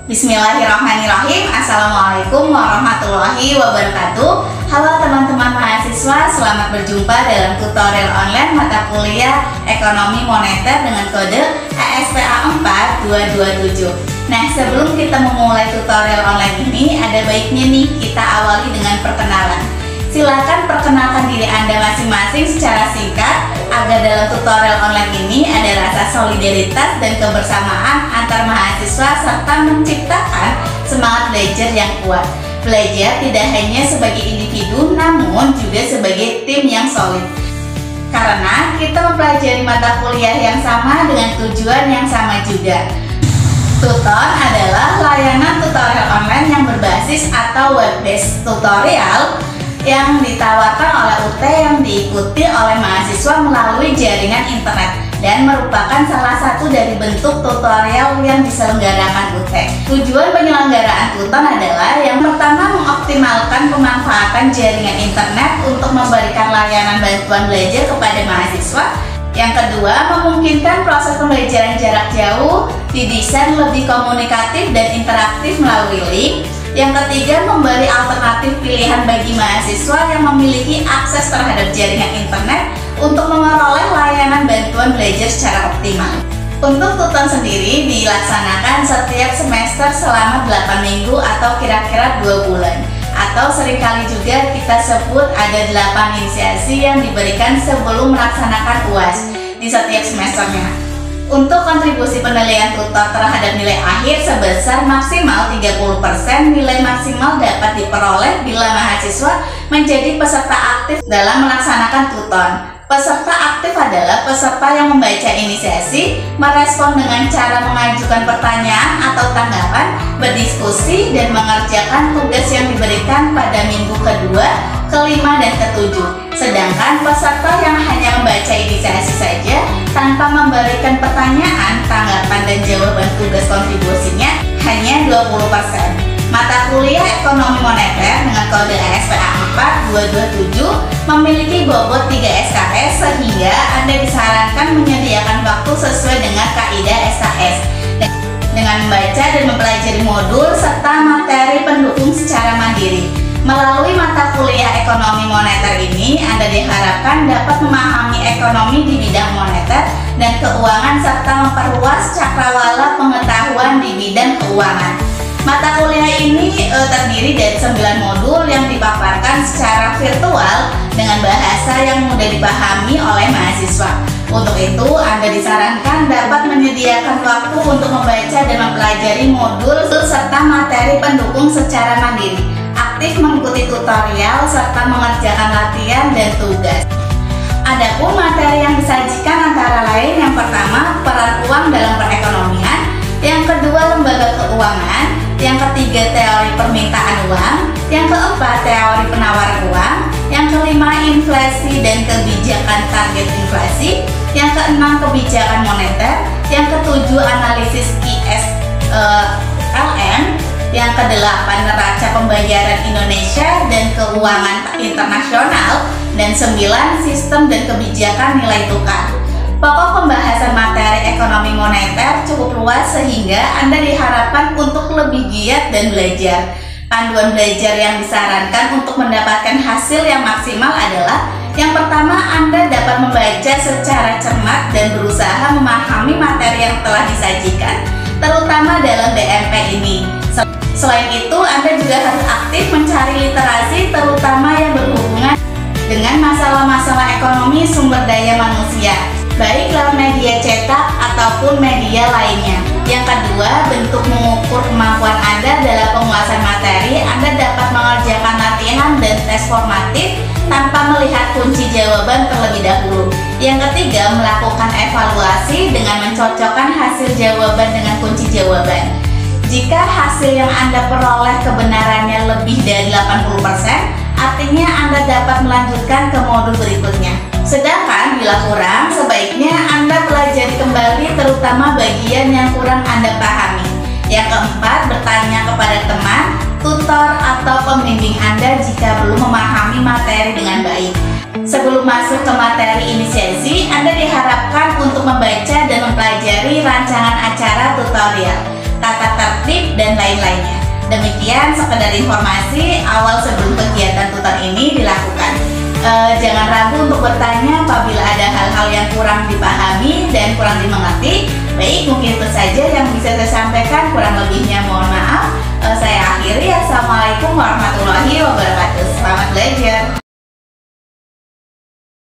Bismillahirrahmanirrahim. Assalamualaikum warahmatullahi wabarakatuh. Halo teman-teman mahasiswa, selamat berjumpa dalam tutorial online mata kuliah Ekonomi Moneter dengan kode ASPA 4227. Nah, sebelum kita memulai tutorial online ini, ada baiknya nih kita awali dengan perkenalan. Silakan perkenalkan diri Anda masing-masing secara singkat agar dalam tutorial online ini ada rasa solidaritas dan kebersamaan antar mahasiswa serta menciptakan semangat belajar yang kuat. Belajar tidak hanya sebagai individu namun juga sebagai tim yang solid. Karena kita mempelajari mata kuliah yang sama dengan tujuan yang sama juga. Tuton adalah layanan tutorial online yang berbasis atau web-based tutorial yang ditawarkan oleh UT yang diikuti oleh mahasiswa melalui jaringan internet dan merupakan salah satu dari bentuk tutorial yang diselenggarakan UT. Tujuan penyelenggaraan Tuton adalah yang pertama mengoptimalkan pemanfaatan jaringan internet untuk memberikan layanan bantuan belajar kepada mahasiswa. Yang kedua, memungkinkan proses pembelajaran jarak jauh didesain lebih komunikatif dan interaktif melalui link. Yang ketiga, memberi alternatif pilihan bagi mahasiswa yang memiliki akses terhadap jaringan internet untuk memperoleh layanan bantuan belajar secara optimal. Untuk Tuton sendiri dilaksanakan setiap semester selama 8 minggu atau kira-kira 2 bulan. Atau seringkali juga kita sebut ada 8 inisiasi yang diberikan sebelum melaksanakan UAS di setiap semesternya. Untuk kontribusi penilaian tutor terhadap nilai akhir sebesar maksimal 30%, nilai maksimal dapat diperoleh bila mahasiswa menjadi peserta aktif dalam melaksanakan Tuton. Peserta aktif adalah peserta yang membaca inisiasi, merespon dengan cara mengajukan pertanyaan atau tanggapan, berdiskusi, dan mengerjakan tugas yang diberikan pada minggu kedua, kelima, dan ketujuh. Sedangkan peserta yang hanya membaca inisiasi saja tanpa memberikan pertanyaan, tanggapan, dan jawaban tugas kontribusinya hanya 20%. Mata kuliah Ekonomi Moneter dengan kode ASPA 4227 memiliki bobot 3 SKS sehingga Anda disarankan menyediakan waktu sesuai dengan kaidah SKS dengan membaca dan mempelajari modul serta materi pendukung secara mandiri. Melalui mata kuliah Ekonomi Moneter ini, Anda diharapkan dapat memahami ekonomi di bidang moneter dan keuangan serta memperluas cakrawala pengetahuan di bidang keuangan. Mata kuliah ini terdiri dari 9 modul yang dipaparkan secara virtual dengan bahasa yang mudah dipahami oleh mahasiswa. Untuk itu, Anda disarankan dapat menyediakan waktu untuk membaca dan mempelajari modul serta materi pendukung secara mandiri, aktif mengikuti tutorial serta mengerjakan latihan dan tugas. Adapun materi yang disajikan antara lain yang pertama peran uang dalam perekonomian, yang kedua lembaga keuangan, yang ketiga teori permintaan uang, yang keempat teori penawaran uang, yang kelima inflasi dan kebijakan target inflasi, yang keenam kebijakan moneter, yang ketujuh analisis ISLN, yang kedelapan neraca pembayaran Indonesia dan keuangan internasional, dan 9 sistem dan kebijakan nilai tukar. Pokok pembahasan materi ekonomi moneter cukup luas sehingga Anda diharapkan untuk lebih giat dan belajar. Panduan belajar yang disarankan untuk mendapatkan hasil yang maksimal adalah yang pertama, Anda dapat membaca secara cermat dan berusaha memahami materi yang telah disajikan, terutama dalam DMP ini. Selain itu, Anda juga harus aktif mencari literasi terutama yang berhubungan dengan masalah-masalah ekonomi sumber daya manusia, baik lewat media cetak ataupun media lainnya. Yang kedua, bentuk mengukur kemampuan Anda dalam penguasaan materi. Anda dapat mengerjakan latihan dan tes formatif tanpa melihat kunci jawaban terlebih dahulu. Yang ketiga, melakukan evaluasi dengan mencocokkan hasil jawaban dengan kunci jawaban. Jika hasil yang Anda peroleh kebenarannya lebih dari 80%, artinya Anda dapat melanjutkan ke modul berikutnya. Sedangkan bila kurang, sebaiknya Anda pelajari kembali terutama bagian yang kurang Anda pahami. Yang keempat, bertanya kepada teman, tutor, atau pembimbing Anda jika belum memahami materi dengan baik. Sebelum masuk ke materi inisiasi, Anda diharapkan untuk membaca dan mempelajari rancangan acara tutorial, tata tertib, dan Demikian sekedar informasi awal sebelum kegiatan tutor ini dilakukan. Jangan ragu untuk bertanya apabila ada hal-hal yang kurang dipahami dan kurang dimengerti. Baik, mungkin itu saja yang bisa saya sampaikan, kurang lebihnya mohon maaf. Saya